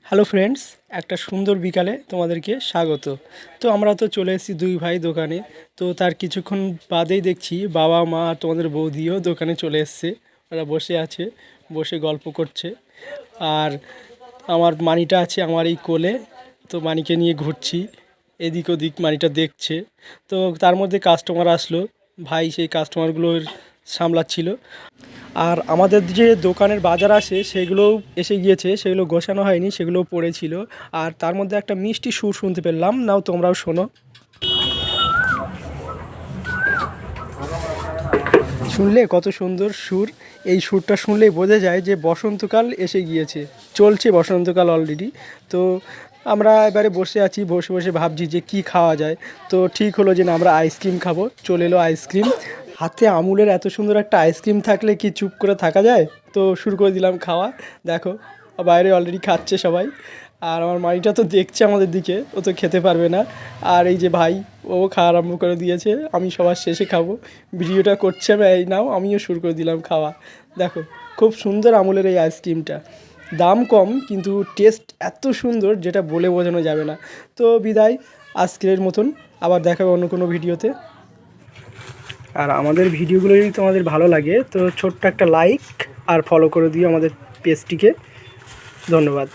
Hello friends, একটা সুন্দর বিকালে তোমাদেরকে স্বাগত। তো আমরা তো চলে এসেছি দুই ভাই দোকানে। তো তার কিছুক্ষণ বাদেই দেখছি বাবা মা আর তোমাদের বৌদিও দোকানে চলে এসছে। ওরা বসে আছে, বসে গল্প করছে। আর আমার মানিটা আছে আমার এই কোলে। তো মানিকে নিয়ে ঘুরছি, এদিক ওদিক মানিটা দেখছে। তো তার মধ্যে কাস্টমার আসলো, ভাই সেই কাস্টমারগুলোর সামলাচ্ছিল। আর আমাদের যে দোকানের বাজার আসে সেগুলোও এসে গিয়েছে, সেগুলো গোছানো হয়নি, সেগুলোও পড়েছিল। আর তার মধ্যে একটা মিষ্টি সুর শুনতে পেলাম, নাও তোমরাও শোনো। শুনলে কত সুন্দর সুর? এই সুরটা শুনলেই বোঝা যায় যে বসন্তকাল এসে গিয়েছে, চলছে বসন্তকাল অলরেডি। তো আমরা এবারে বসে আছি, বসে বসে ভাবছি যে কি খাওয়া যায়। তো ঠিক হলো যে না, আমরা আইসক্রিম খাবো। চলে এলো আইসক্রিম হাতে। আমুলের এত সুন্দর একটা আইসক্রিম থাকলে কি চুপ করে থাকা যায়? তো শুরু করে দিলাম খাওয়া। দেখো, বাইরে অলরেডি খাচ্ছে সবাই। আর আমার মাইটা তো দেখছে আমাদের দিকে, ও তো খেতে পারবে না। আর এই যে ভাই, ও খাওয়া আরম্ভ করে দিয়েছে। আমি সবার শেষে খাবো, ভিডিওটা করছে আমি। এই নাও, আমিও শুরু করে দিলাম খাওয়া। দেখো, খুব সুন্দর আমুলের এই আইসক্রিমটা। দাম কম কিন্তু টেস্ট এত সুন্দর যেটা বলে বোঝানো যাবে না। তো বিদায় আজকের মতন, আবার দেখাবে অন্য কোনো ভিডিওতে। আর আমাদের ভিডিওগুলো যদি তোমাদের ভালো লাগে তো ছোট্ট একটা লাইক আর ফলো করে দিও আমাদের পেজটিকে। ধন্যবাদ।